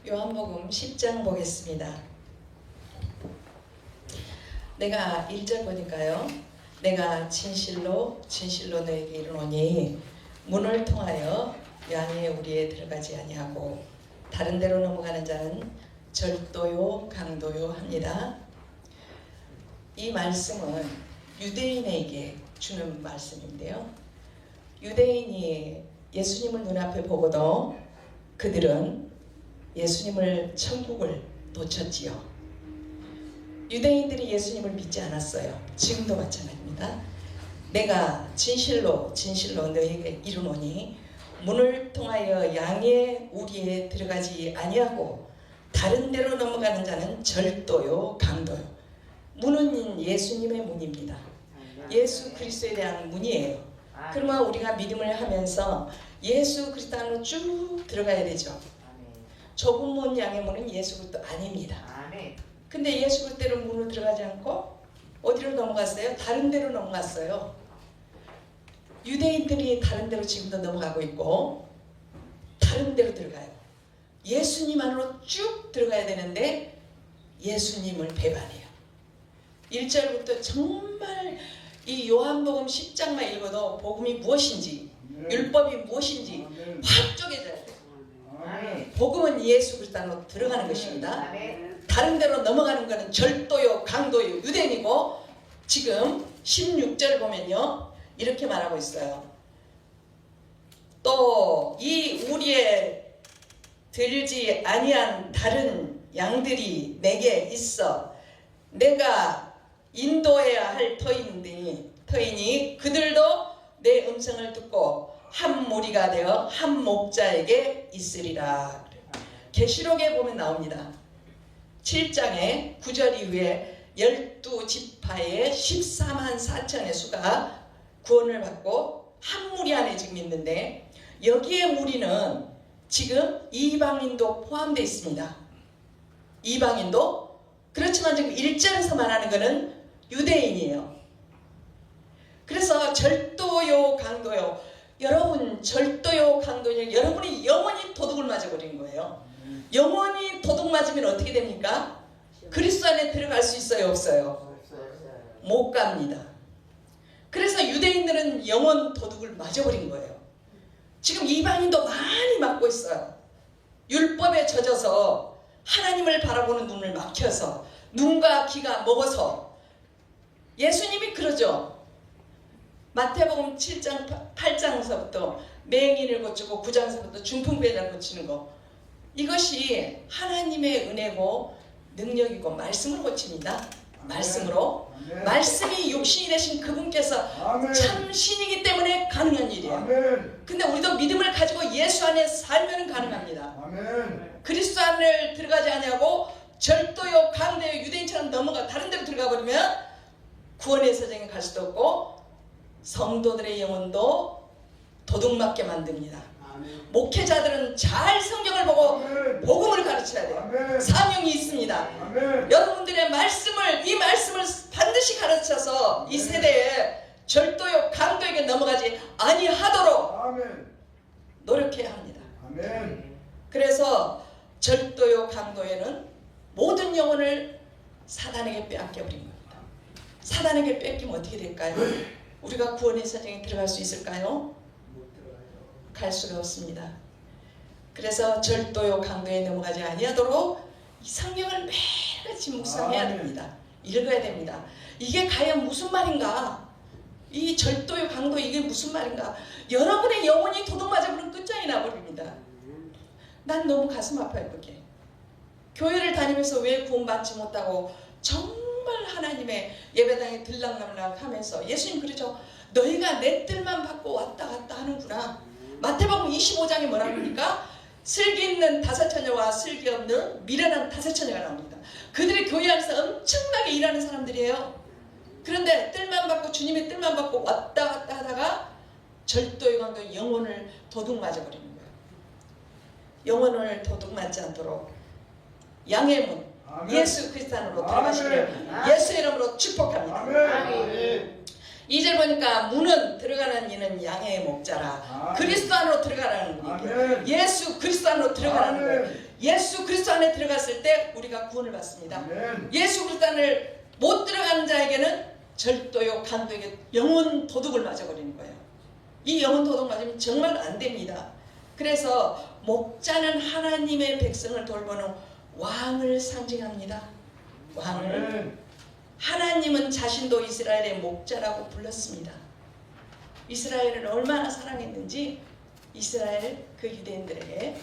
요한복음 10장 보겠습니다. 내가 1절 보니까요. 내가 진실로 너에게 이르노니 문을 통하여 양의 우리에 들어가지 아니하고 다른 데로 넘어가는 자는 절도요 강도요 합니다. 이 말씀은 유대인에게 주는 말씀인데요. 유대인이 예수님을 눈앞에 보고도 그들은 예수님을 천국을 놓쳤지요. 유대인들이 예수님을 믿지 않았어요. 지금도 마찬가지입니다. 내가 진실로 너에게 이르노니 문을 통하여 양의 우리에 들어가지 아니하고 다른 데로 넘어가는 자는 절도요 강도요. 문은 예수님의 문입니다. 예수 그리스도에 대한 문이에요. 그러면 우리가 믿음을 하면서 예수 그리스도 안으로 쭉 들어가야 되죠. 좁은 문 양의 문은 예수 그리스도 아닙니다. 근데 예수 그리스도로 문으로 들어가지 않고 어디로 넘어갔어요? 다른 데로 넘어갔어요. 유대인들이 다른 데로 지금도 넘어가고 있고 다른 데로 들어가요. 예수님 안으로 쭉 들어가야 되는데 예수님을 배반해요. 1절부터 정말 이 요한복음 10장만 읽어도 복음이 무엇인지 율법이 무엇인지 확 쪼개져요. 복음은 예수 그리스도 안으로 들어가는 것입니다. 다른 데로 넘어가는 것은 절도요 강도요 유대인이고 지금 16절 보면요 이렇게 말하고 있어요. 또 이 우리에 들지 아니한 다른 양들이 내게 있어 내가 인도해야 할 터이니 그들도 내 음성을 듣고 한 무리가 되어 한 목자에게 있으리라. 계시록에 보면 나옵니다. 7장에 9절 이후에 12지파의 14만 4천의 수가 구원을 받고 한 무리 안에 지금 있는데 여기에 무리는 지금 이방인도 포함되어 있습니다. 이방인도 그렇지만 지금 1절에서 말하는 것은 유대인이에요. 그래서 절도요 강도요 여러분 절도요 강도요 여러분이 영원히 도둑을 맞아버린 거예요. 영원히 도둑 맞으면 어떻게 됩니까? 그리스도 안에 들어갈 수 있어요 없어요? 못 갑니다. 그래서 유대인들은 영원 도둑을 맞아버린 거예요. 지금 이방인도 많이 맞고 있어요. 율법에 젖어서 하나님을 바라보는 눈을 막혀서 눈과 귀가 먹어서 예수님이 그러죠. 마태복음 7장 8장서부터 맹인을 고치고 9장서부터 중풍병자를 고치는 거 이것이 하나님의 은혜고 능력이고 말씀으로 고칩니다. 말씀으로 아멘. 말씀이 육신이 되신 그분께서 아멘. 참 신이기 때문에 가능한 일이에요. 아멘. 근데 우리도 믿음을 가지고 예수 안에 살면 가능합니다. 아멘. 그리스도 안을 들어가지 않냐고 절도요 강도요 유대인처럼 넘어가 다른 데로 들어가 버리면 구원의 세상에 갈 수도 없고 성도들의 영혼도 도둑맞게 만듭니다. 아멘. 목회자들은 잘 성경을 보고 아멘. 복음을 가르쳐야 돼요. 아멘. 사명이 있습니다. 아멘. 여러분들의 이 말씀을 반드시 가르쳐서 아멘. 이 세대에 절도요 강도에게 넘어가지 아니하도록 아멘. 노력해야 합니다. 아멘. 그래서 절도요 강도에는 모든 영혼을 사단에게 빼앗겨버린 겁니다. 사단에게 뺏기면 어떻게 될까요? 우리가 구원의 사정에 들어갈 수 있을까요? 갈 수가 없습니다. 그래서 절도요 강도에 넘어가지 아니하도록 이 성경을 매일같이 묵상해야 됩니다. 읽어야 됩니다. 이게 과연 무슨 말인가? 이 절도요 강도 이게 무슨 말인가? 여러분의 영혼이 도둑 맞아버리면 끝장이 나버립니다. 난 너무 가슴 아파요 그게. 교회를 다니면서 왜 구원받지 못하고 정말 하나님의 예배당에 들락날락 하면서 예수님 그러죠. 너희가 내 뜻만 받고 왔다 갔다 하는구나. 마태복음 25장에 뭐라 그러니까 슬기 있는 다섯 처녀와 슬기 없는 미련한 다섯 처녀가 나옵니다. 그들이 교회 안에서 엄청나게 일하는 사람들이에요. 그런데 뜻만 받고 주님의 뜻만 받고 왔다 갔다 하다가 절도의 강도 영혼을 도둑 맞아버리는 거예요. 영혼을 도둑 맞지 않도록 양의 문 아멘. 예수 그리스도 안으로 들어가시기를 예수 이름으로 축복합니다. 아멘. 2절 보니까 문은 들어가는 이는 양의 목자라. 그리스도 안으로 들어가라는 얘기예요. 예수 그리스도 안으로 들어가라는 거예요. 예수 그리스도 안에 들어갔을 때 우리가 구원을 받습니다. 예수 그리스도 안을 못 들어가는 자에게는 절도요, 간도에게 영혼 도둑을 맞아버리는 거예요. 이 영혼 도둑 맞으면 정말 안 됩니다. 그래서 목자는 하나님의 백성을 돌보는 왕을 상징합니다. 왕을. 하나님은 자신도 이스라엘의 목자라고 불렀습니다. 이스라엘을 얼마나 사랑했는지 이스라엘 그 유대인들에게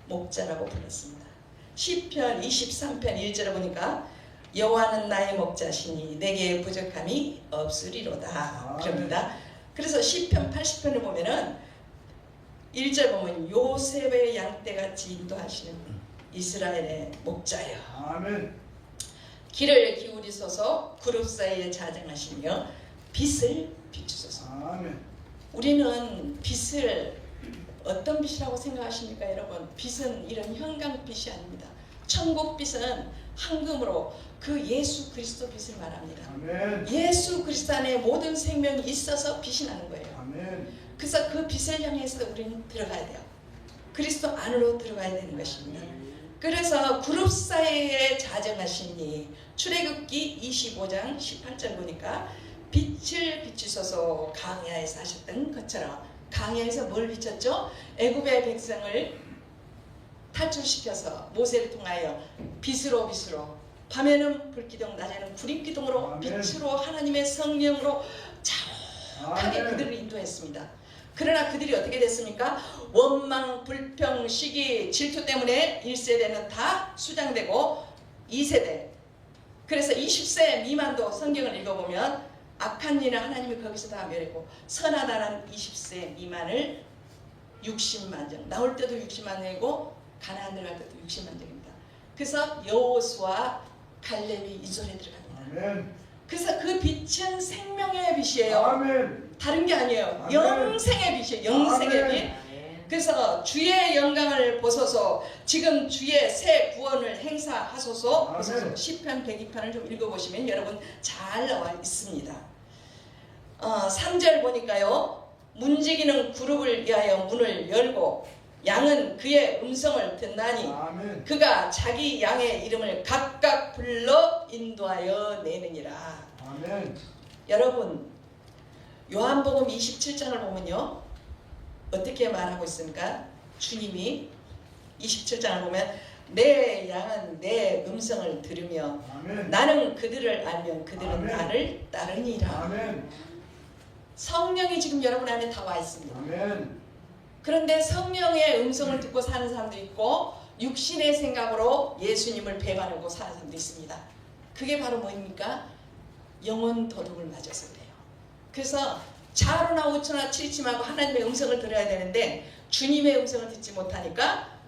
목자라고 불렀습니다. 시편 23편 1절에 보니까 여호와는 나의 목자시니 내게 부족함이 없으리로다 그럽니다. 그래서 시편 80편을 보면은 1절 보면 요셉의 양떼같이 인도하시는 이스라엘의 목자여. 아멘. 귀를 기울이소서 그룹 사이에 자정하시며 빛을 비추소서. 아멘. 우리는 빛을 어떤 빛이라고 생각하십니까 여러분? 빛은 이런 형광빛이 아닙니다. 천국빛은 황금으로 그 예수 그리스도 빛을 말합니다. 아멘. 예수 그리스도 안에 모든 생명이 있어서 빛이 나는 거예요. 아멘. 그래서 그 빛을 향해서 우리는 들어가야 돼요. 그리스도 안으로 들어가야 되는 것입니다. 그래서 그룹 사이에 자정하시니 출애굽기 25장 18절 보니까 빛을 비추소서 광야에서 하셨던 것처럼 광야에서 뭘 비췄죠? 애굽의 백성을 탈출시켜서 모세를 통하여 빛으로 밤에는 불기둥 낮에는 구름기둥으로 빛으로 하나님의 성령으로 정확하게 그들을 인도했습니다. 그러나 그들이 어떻게 됐습니까? 원망, 불평, 시기, 질투 때문에 1세대는 다 수장되고 2세대, 그래서 20세 미만도 성경을 읽어보면 악한 일은 하나님이 거기서 다 멸했고 선하다는 20세 미만을 60만 정, 나올 때도 60만 명이고 가나안 들어갈 때도 60만 정입니다. 그래서 여호수아 갈렙이 이 손에 들어갑니다. 아멘. 그래서 그 빛은 생명의 빛이에요. 아멘. 다른 게 아니에요. 아멘. 영생의 빛이에요. 영생의 아멘. 빛. 그래서 주의 영광을 보소서. 지금 주의 새 구원을 행사하소서. 그래서 시편 102편을 좀 읽어보시면 여러분 잘 나와 있습니다. 3절 보니까요. 문지기는 그룹을 위하여 문을 열고 양은 그의 음성을 듣나니 아멘. 그가 자기 양의 이름을 각각 불러 인도하여 내느니라. 아멘. 여러분 요한복음 27장을 보면요 어떻게 말하고 있습니까? 주님이 27장을 보면 내 양은 내 음성을 들으며 아멘. 나는 그들을 알면 그들은 아멘. 나를 따르니라. 아멘. 성령이 지금 여러분 안에 다 와 있습니다. 아멘. 그런데 성령의 음성을 듣고 사는 사람도 있고 육신의 생각으로 예수님을 배반하고 사는 사람도 있습니다. 그게 바로 뭐입니까? 영혼 도둑을 맞아서 그래요. 그래서 좌로나 우측이나 치리침하고 하나님의 음성을 들어야 되는데 주님의 음성을 듣지 못하니까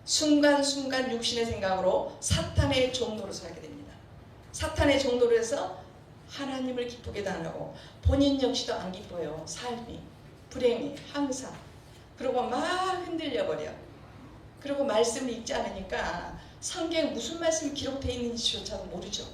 순간순간 육신의 생각으로 사탄의 종노릇을 하게 됩니다. 사탄의 종노릇을 해서 하나님을 기쁘게도 안 하고 본인 역시도 안 기뻐요. 삶이 불행이 항상. 그리고 막 흔들려 버려. 그리고 말씀을 읽지 않으니까 성경에 무슨 말씀이 기록되어 있는지조차도 모르죠.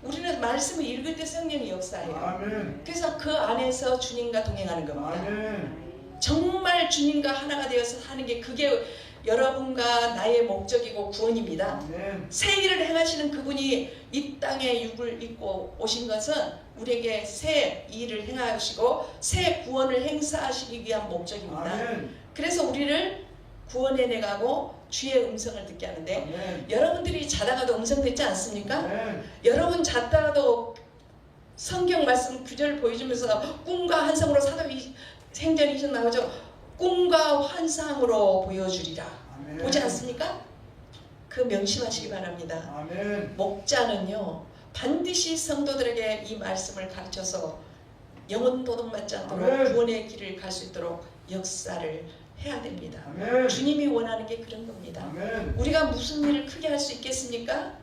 우리는 말씀을 읽을 때 성령이 역사해요. 아멘. 그래서 그 안에서 주님과 동행하는 겁니다. 아멘. 정말 주님과 하나가 되어서 사는 게 그게 여러분과 나의 목적이고 구원입니다. 아멘. 새 일을 행하시는 그분이 이 땅에 육을 입고 오신 것은 우리에게 새 일을 행하시고 새 구원을 행사하시기 위한 목적입니다. 아멘. 그래서 우리를 구원해 내가고 주의 음성을 듣게 하는데 아멘. 여러분들이 자다가도 음성 듣지 않습니까? 아멘. 여러분 잤다가도 성경 말씀 구절 보여주면서 꿈과 환상으로 사도행전 2장 나오죠. 꿈과 환상으로 보여주리라. 아멘. 보지 않습니까? 그 명심하시기 바랍니다. 아멘. 목자는요 반드시 성도들에게 이 말씀을 가르쳐서 영혼 도둑 맞지 않도록 아멘. 구원의 길을 갈 수 있도록 역사를 해야 됩니다. 아멘. 주님이 원하는 게 그런 겁니다. 아멘. 우리가 무슨 일을 크게 할 수 있겠습니까?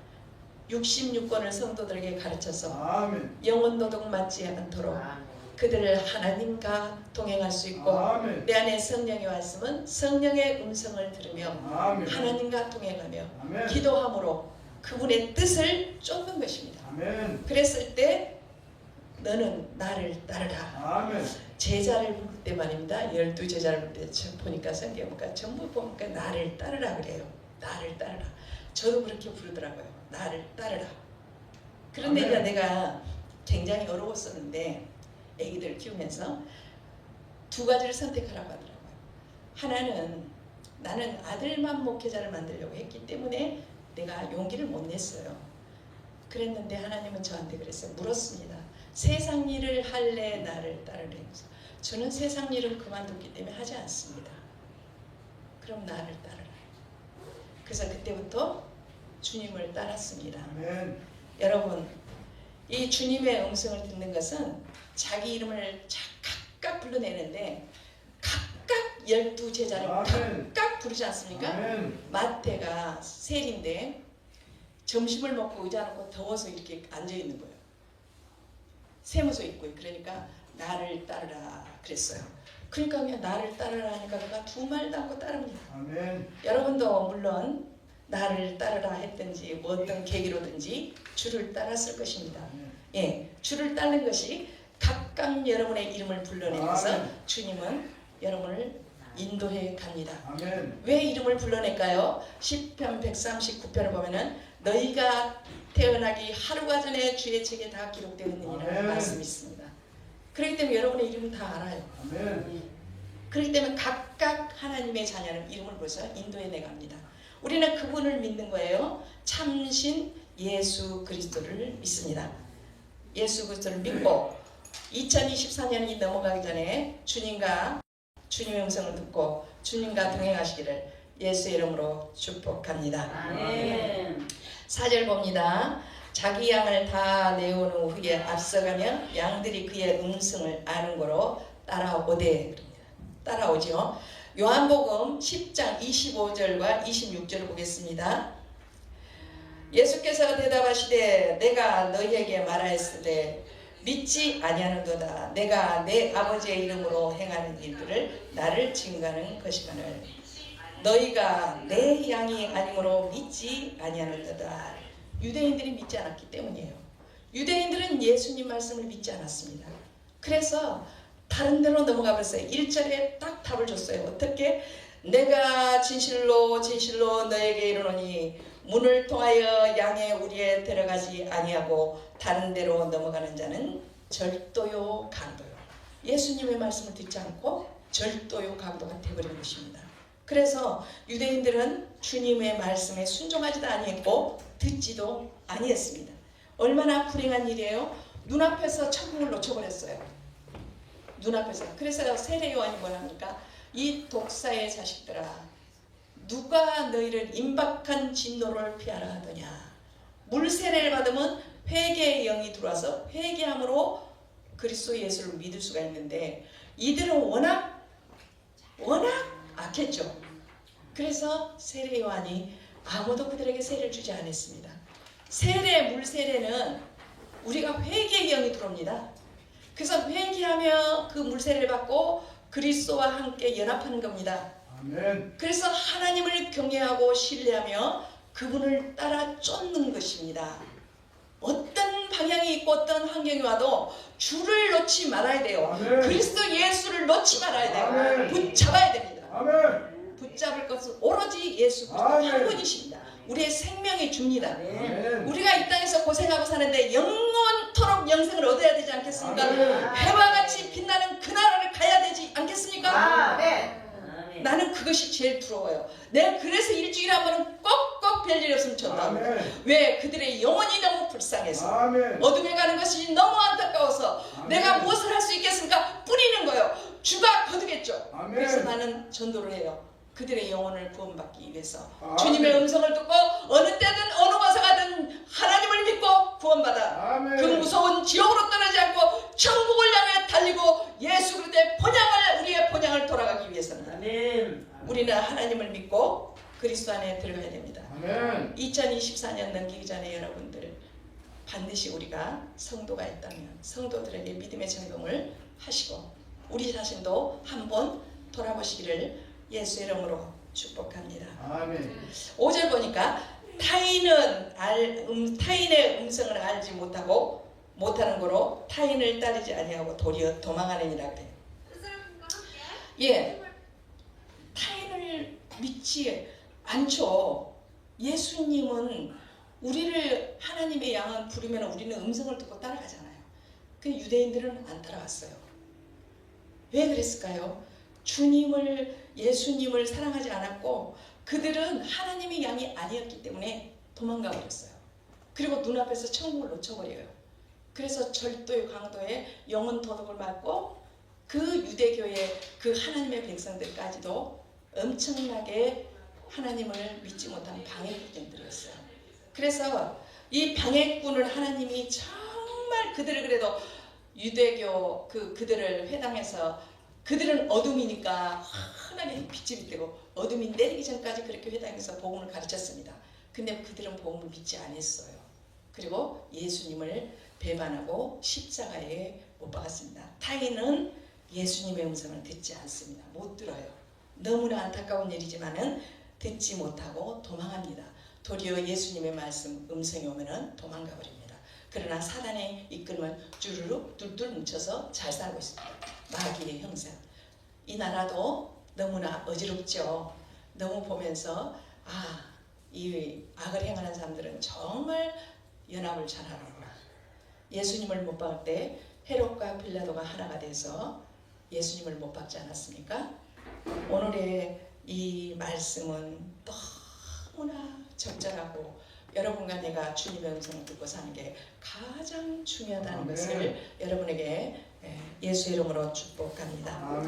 66권을 성도들에게 가르쳐서 아멘. 영혼 도둑 맞지 않도록 아멘. 그들을 하나님과 동행할 수 있고 아멘. 내 안에 성령이 왔으면 성령의 음성을 들으며 아멘. 하나님과 동행하며 아멘. 기도함으로 그분의 뜻을 쫓는 것입니다. 아멘. 그랬을 때 너는 나를 따르라. 아멘. 제자를 부를 때 말입니다. 12제자를 부를 때 보니까 성경 보니까 전부 보니까 나를 따르라 그래요. 나를 따르라. 저도 그렇게 부르더라고요. 나를 따르라. 그런데 이제 내가 굉장히 어려웠었는데 애기들 키우면서 두 가지를 선택하라고 하더라고요. 하나는 나는 아들만 목회자를 만들려고 했기 때문에 내가 용기를 못 냈어요. 그랬는데 하나님은 저한테 그랬어요. 물었습니다. 세상 일을 할래 나를 따르래. 저는 세상 일을 그만뒀기 때문에 하지 않습니다. 그럼 나를 따르라. 그래서 그때부터 주님을 따랐습니다. 아멘. 여러분, 이 주님의 음성을 듣는 것은 자기 이름을 각각 불러내는데 각각 12제자를 각각 부르지 않습니까? 아멘. 마태가 셀인데 점심을 먹고 의자 놓고 더워서 이렇게 앉아있는 거예요. 세무서 있고요. 그러니까 나를 따르라 그랬어요. 그러니까 그냥 나를 따르라 하니까 그가 두 말도 않고 따릅니다. 아멘. 여러분도 물론 나를 따르라 했든지 뭐 어떤 계기로든지 주를 따랐을 것입니다. 예, 주를 따르는 것이 각각 여러분의 이름을 불러내면서 아멘. 주님은 여러분을 인도해 갑니다. 아멘. 왜 이름을 불러낼까요? 시편 139편을 보면은 너희가 태어나기 하루가 전에 주의 책에 다 기록되어 있느니라는 아멘. 말씀이 있습니다. 그렇기 때문에 여러분의 이름은 다 알아요. 아멘. 그렇기 때문에 각각 하나님의 자녀는 이름을 불러서 인도해 내갑니다. 우리는 그분을 믿는 거예요. 참신 예수 그리스도를 믿습니다. 예수 그리스도를 믿고 2024년이 넘어가기 전에 주님의 음성을 듣고 주님과 동행하시기를 예수의 이름으로 축복합니다. 아멘. 4절 봅니다. 자기 양을 다 내오는 후에 앞서가며 양들이 그의 음성을 아는 거로 따라오되 따라오죠. 요한복음 10장 25절과 26절을 보겠습니다. 예수께서 대답하시되 내가 너희에게 말하였으되 믿지 아니하는도다. 내가 내 아버지의 이름으로 행하는 일들을 나를 증거하는 것이거늘 너희가 내 양이 아니므로 믿지 아니하는도다. 유대인들이 믿지 않았기 때문이에요. 유대인들은 예수님 말씀을 믿지 않았습니다. 그래서 다른 데로 넘어가 버렸어요. 1절에 딱 답을 줬어요. 어떻게? 내가 진실로 진실로 너에게 이르노니 문을 통하여 양의 우리에 들어가지 아니하고 다른 데로 넘어가는 자는 절도요 강도요. 예수님의 말씀을 듣지 않고 절도요 강도가 되어버린 것입니다. 그래서 유대인들은 주님의 말씀에 순종하지도 아니했고 듣지도 아니했습니다. 얼마나 불행한 일이에요. 눈앞에서 천국을 놓쳐버렸어요. 눈앞에서. 그래서 세례 요한이 뭐라 합니까? 이 독사의 자식들아, 누가 너희를 임박한 진노를 피하라 하더냐. 물세례를 받으면 회개의 영이 들어와서 회개함으로 그리스도 예수를 믿을 수가 있는데 이들은 워낙 악했죠. 그래서 세례 요한이 아무도 그들에게 세례를 주지 않았습니다. 물세례는 우리가 회개의 영이 들어옵니다. 그래서 회개하며 그 물세례를 받고 그리스도와 함께 연합하는 겁니다. 아멘. 그래서 하나님을 경외하고 신뢰하며 그분을 따라 쫓는 것입니다. 어떤 방향이 있고 어떤 환경이 와도 주를 놓지 말아야 돼요. 아멘. 그리스도 예수를 놓지 말아야 돼요. 아멘. 붙잡아야 됩니다. 아멘. 붙잡을 것은 오로지 예수 그리스도 아멘. 한 분이십니다. 우리의 생명의 줍니다. 아멘. 우리가 이 땅에서 고생하고 사는데 영원토록 영생을 얻어야 되지 않겠습니까? 아멘. 해와 같이 빛나는 그 나라를 가야 되지 않겠습니까? 아멘. 나는 그것이 제일 부러워요. 내가 그래서 일주일에 한 번은 꼭꼭 별일이 없으면 좋다. 아멘. 왜? 그들의 영혼이 너무 불쌍해서 아멘. 어둠에 가는 것이 너무 안타까워서 아멘. 내가 무엇을 할 수 있겠습니까? 뿌리는 거예요. 주가 거두겠죠. 아멘. 그래서 나는 전도를 해요. 그들의 영혼을 구원받기 위해서 아멘. 주님의 음성을 듣고 어느 때든 어느 곳에 가든 하나님을 믿고 구원받아 아멘. 그 무서운 지옥으로 떠나지 않고 천국을 향해 달리고 예수 그리스도의 우리의 본향을 돌아가기 위해서는 아멘. 우리는 하나님을 믿고 그리스도 안에 들어가야 됩니다. 아멘. 2024년 넘기기 전에 여러분들 반드시 우리가 성도가 있다면 성도들에게 믿음의 전공을 하시고 우리 자신도 한번 돌아보시기를 예수 이름으로 축복합니다. 아멘. 5절 보니까 타인의 음성을 알지 못하고 못하는 거로 타인을 따르지 아니하고 도리어 도망하느니라 그래요. 예, 타인을 믿지 않죠. 예수님은 우리를 하나님의 양은 부르면 우리는 음성을 듣고 따라가잖아요. 근데 유대인들은 안 따라갔어요. 왜 그랬을까요? 예수님을 사랑하지 않았고 그들은 하나님의 양이 아니었기 때문에 도망가 버렸어요. 그리고 눈앞에서 천국을 놓쳐버려요. 그래서 절도의 강도에 영혼 도둑을 맞고 그 유대교의 그 하나님의 백성들까지도 엄청나게 하나님을 믿지 못한 방해꾼들이었어요. 그래서 이 방해꾼을 하나님이 정말 그들을 그래도 유대교 그들을 회당에서 그들은 어둠이니까 환하게 빛이 비되고 어둠이 내리기 전까지 그렇게 회당에서 복음을 가르쳤습니다. 근데 그들은 복음을 믿지 않았어요. 그리고 예수님을 배반하고 십자가에 못 박았습니다. 타인은 예수님의 음성을 듣지 않습니다. 못 들어요. 너무나 안타까운 일이지만은 듣지 못하고 도망합니다. 도리어 예수님의 말씀 음성이 오면은 도망가 버립니다. 그러나 사단의 이끌면 주르륵 뚫뚫 뭉쳐서 잘 살고 있습니다. 마귀의 형상. 이 나라도 너무나 어지럽죠. 너무 보면서 이 악을 행하는 사람들은 정말 연합을 잘하는구나. 예수님을 못 박을 때 헤롯과 빌라도가 하나가 돼서 예수님을 못 박지 않았습니까? 오늘의 이 말씀은 너무나 적절하고 여러분과 내가 주님의 음성을 듣고 사는 게 가장 중요하다는 것을 여러분에게 예수 이름으로 축복합니다.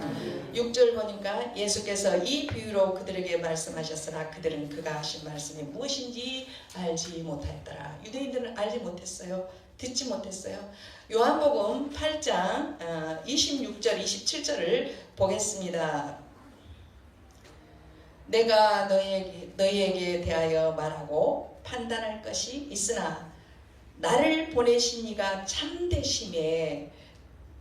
6절 보니까 예수께서 이 비유로 그들에게 말씀하셨으나 그들은 그가 하신 말씀이 무엇인지 알지 못하였더라. 유대인들은 알지 못했어요. 듣지 못했어요. 요한복음 8장 26절 27절을 보겠습니다. 내가 너희에게 대하여 말하고 판단할 것이 있으나 나를 보내신 이가 참되심에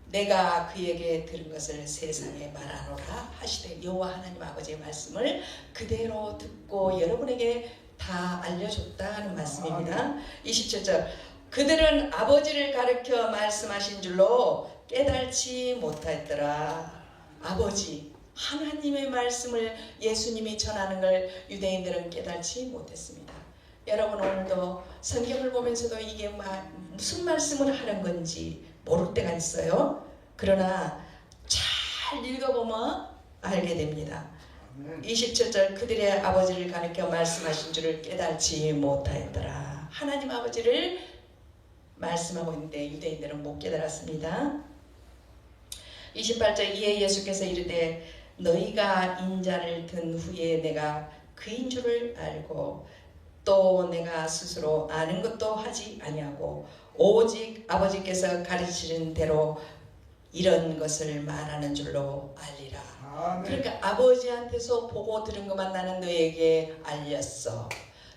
내가 그에게 들은 것을 세상에 말하노라 하시되 여호와 하나님 아버지의 말씀을 그대로 듣고 여러분에게 다 알려줬다는 말씀입니다. 27절 그들은 아버지를 가르쳐 말씀하신 줄로 깨달지 못하였더라. 아버지 하나님의 말씀을 예수님이 전하는 걸 유대인들은 깨달지 못했습니다. 여러분 오늘도 성경을 보면서도 이게 무슨 말씀을 하는 건지 모를 때가 있어요. 그러나 잘 읽어보면 알게 됩니다. 27절 그들의 아버지를 가리켜 말씀하신 줄을 깨달지 못하였더라. 하나님 아버지를 말씀하고 있는데 유대인들은 못 깨달았습니다. 28절 이에 예수께서 이르되 너희가 인자를 든 후에 내가 그인 줄을 알고 또 내가 스스로 아는 것도 하지 아니하고 오직 아버지께서 가르치는 대로 이런 것을 말하는 줄로 알리라. 그러니까 아버지한테서 보고 들은 것만 나는 너에게 알렸어.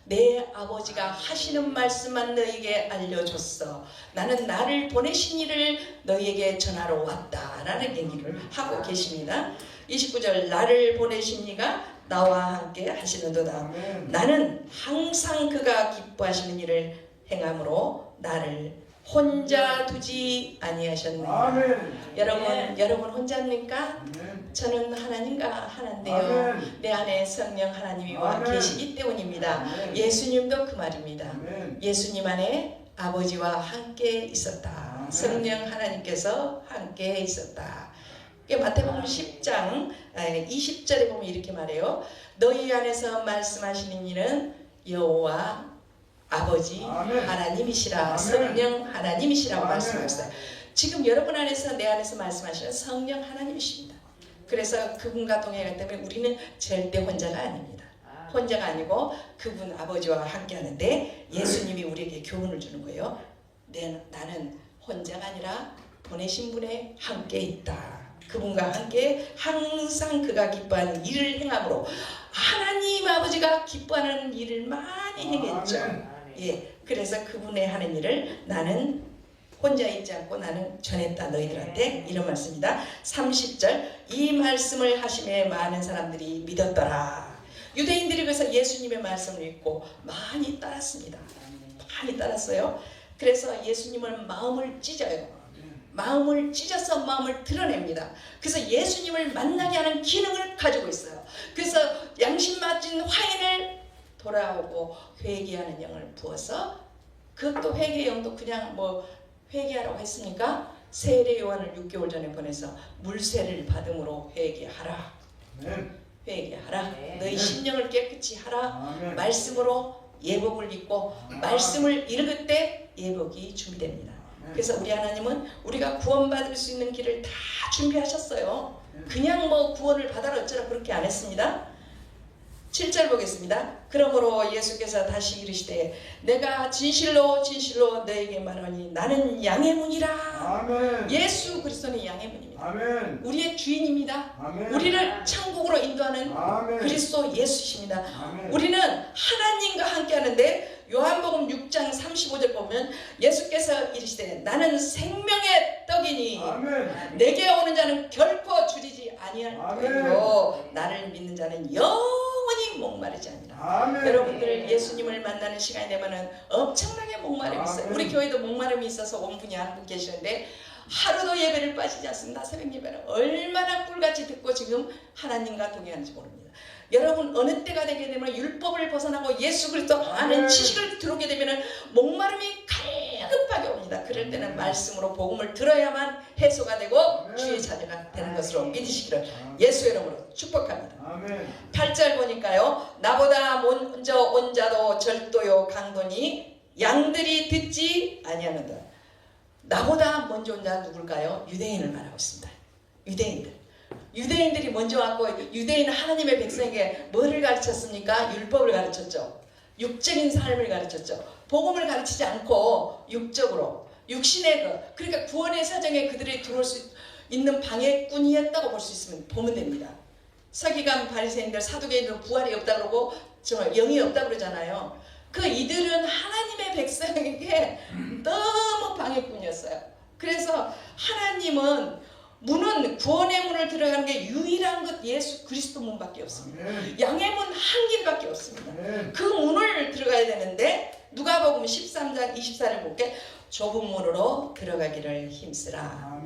내 아버지가 하시는 말씀만 너에게 알려줬어. 나는 나를 보내신 이를 너희에게 전하러 왔다라는 얘기를 하고 계십니다. 29절 나를 보내신 이가 나와 함께 하시는도다. 나는 항상 그가 기뻐하시는 일을 행함으로 나를 혼자 두지 아니하셨느니라. 여러분 혼자입니까? 저는 하나님과 하나인데요. 내 안에 성령 하나님이 와 계시기 때문입니다. 예수님도 그 말입니다. 예수님 안에 아버지와 함께 있었다. 성령 하나님께서 함께 있었다. 마태복음 10장 20절에 보면 이렇게 말해요. 너희 안에서 말씀하시는 이는 여호와 아버지 하나님이시라. 성령 하나님이시라고 말씀하셨어요. 지금 여러분 안에서 내 안에서 말씀하시는 성령 하나님이십니다. 그래서 그분과 동행하기 때문에 우리는 절대 혼자가 아닙니다. 혼자가 아니고 그분 아버지와 함께 하는데 예수님이 우리에게 교훈을 주는 거예요. 나는 혼자가 아니라 보내신 분에 함께 있다. 그분과 함께 항상 그가 기뻐하는 일을 행함으로 하나님 아버지가 기뻐하는 일을 많이 행했죠. 예, 그래서 그분의 하는 일을 나는 혼자 있지 않고 나는 전했다 너희들한테 이런 말씀입니다. 30절 이 말씀을 하심에 많은 사람들이 믿었더라. 유대인들이 그래서 예수님의 말씀을 읽고 많이 따랐습니다. 많이 따랐어요. 그래서 예수님은 마음을 찢어요. 마음을 찢어서 마음을 드러냅니다. 그래서 예수님을 만나게 하는 기능을 가지고 있어요. 그래서 양심 맞은 화인을 돌아오고 회개하는 영을 부어서, 그것도 회개 영도 그냥 뭐 회개하라고 했으니까 세례 요한을 6개월 전에 보내서 물세를 받음으로 회개하라. 회개하라. 너희 심령을 깨끗이 하라. 말씀으로 예복을 입고 말씀을 읽을 때 예복이 준비됩니다. 그래서 우리 하나님은 우리가 구원받을 수 있는 길을 다 준비하셨어요. 그냥 뭐 구원을 받아라 어쩌라 그렇게 안 했습니다. 7절 보겠습니다. 그러므로 예수께서 다시 이르시되 내가 진실로 진실로 너에게 말하니 나는 양의 문이라. 아멘. 예수 그리스도는 양의 문입니다. 아멘. 우리의 주인입니다. 아멘. 우리를 천국으로 인도하는 아멘. 그리스도 예수십니다. 아멘. 우리는 하나님과 함께 하는데 요한복음 6장 35절 보면 예수께서 이르시되 나는 생명의 떡이니 아멘. 내게 오는 자는 결코 줄이지 아니할 아멘. 터이요 나를 믿는 자는 영원히 목마르지 아니라. 아멘. 여러분들 예수님을 만나는 시간이 되면은 엄청나게 목마름이 있어요. 아멘. 우리 교회도 목마름이 있어서 온 분이 한 분 계시는데 하루도 예배를 빠지지 않습니다. 새벽 예배는 얼마나 꿀같이 듣고 지금 하나님과 동행하는지 모릅니다. 여러분 어느 때가 되게 되면 율법을 벗어나고 예수 그리스도 아는 지식을 들어오게 되면 목마름이 갈급하게 옵니다. 그럴 때는 말씀으로 복음을 들어야만 해소가 되고 주의 자녀가 되는 것으로 믿으시기를 예수의 이름으로 축복합니다. 아멘. 8절 보니까요. 나보다 먼저 온 자도 절도요 강도니 양들이 듣지 아니하는다. 나보다 먼저 온 자는 누굴까요? 유대인을 말하고 있습니다. 유대인들이 먼저 왔고, 유대인은 하나님의 백성에게 뭐를 가르쳤습니까? 율법을 가르쳤죠. 육적인 삶을 가르쳤죠. 복음을 가르치지 않고 육적으로 육신의 그러니까 구원의 사정에 그들이 들어올 수 있는 방해꾼이었다고 볼 수 있으면 보면 됩니다. 서기관 바리새인들 사두개인들은 부활이 없다 그러고 정말 영이 없다 그러잖아요. 그 이들은 하나님의 백성에게 너무 방해꾼이었어요. 그래서 하나님은 문은 구원의 문을 들어가는 게 유일한 것 예수 그리스도 문밖에 없습니다. 양의 문 한 길밖에 없습니다. 그 문을 들어가야 되는데 누가복음 13장 24절 볼게. 좁은 문으로 들어가기를 힘쓰라.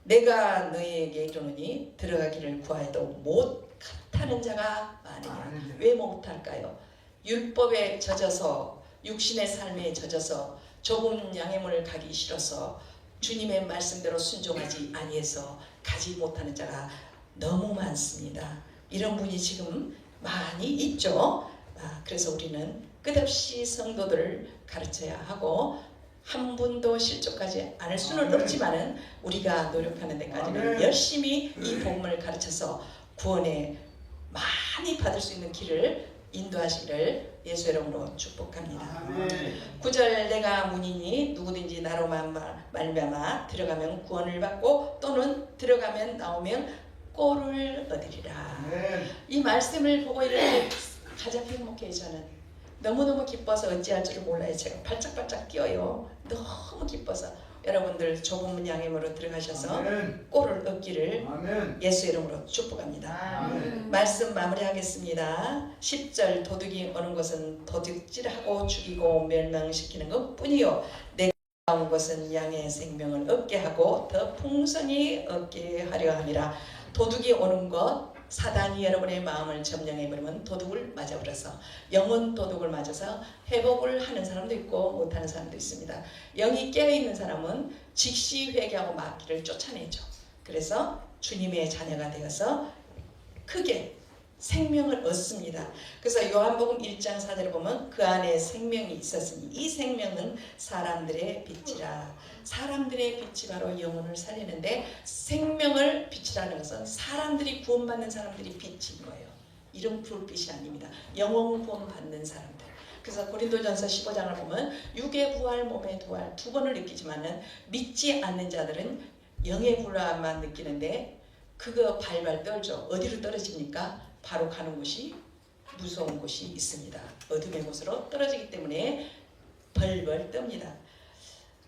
내가 너희에게 이르노니 들어가기를 구하여도 못하는 자가 많으냐. 왜 못할까요? 율법에 젖어서 육신의 삶에 젖어서 좁은 양의 문을 가기 싫어서 주님의 말씀대로 순종하지 아니해서 가지 못하는 자가 너무 많습니다. 이런 분이 지금 많이 있죠. 그래서 우리는 끝없이 성도들을 가르쳐야 하고 한 분도 실족하지 않을 수는 없지만은 우리가 노력하는 데까지는 열심히 이 복음을 가르쳐서 구원에 많이 받을 수 있는 길을 인도하시기를 예수의 이름으로 축복합니다. 9절 내가 문이니 누구든지 나로만 말미암아 들어가면 구원을 받고 또는 들어가면 나오면 꼴을 얻으리라. 이 말씀을 보고 이렇게 가장 행복해요. 저는 너무너무 기뻐서 어찌할 줄을 몰라요. 제가 발짝발짝 뛰어요. 너무 기뻐서 여러분들 좁은 문 양의 문으로 들어가셔서 꼴을 얻기를 예수의 이름으로 축복합니다. 말씀 마무리하겠습니다. 10절 도둑이 오는 것은 도둑질하고 죽이고 멸망시키는 것 뿐이요 내가 온 것은 양의 생명을 얻게 하고 더 풍성히 얻게 하려 함이라. 도둑이 오는 것 사단이 여러분의 마음을 점령해버리면 도둑을 맞아버려서 영혼 도둑을 맞아서 회복을 하는 사람도 있고 못하는 사람도 있습니다. 영이 깨어있는 사람은 즉시 회개하고 마귀를 쫓아내죠. 그래서 주님의 자녀가 되어서 크게 생명을 얻습니다. 그래서 요한복음 1장 4절에 보면 그 안에 생명이 있었으니 이 생명은 사람들의 빛이라. 사람들의 빛이 바로 영혼을 살리는데 생명을 빛이라는 것은 사람들이 구원받는 사람들이 빛인 거예요. 이런 불빛이 아닙니다. 영혼 구원받는 사람들. 그래서 고린도전서 15장을 보면 육의 부활 몸의 부활 두 번을 느끼지만은 믿지 않는 자들은 영의 부활만 느끼는데 그거 발발 떨죠. 어디로 떨어집니까? 바로 가는 곳이 무서운 곳이 있습니다. 어둠의 곳으로 떨어지기 때문에 벌벌 떱니다.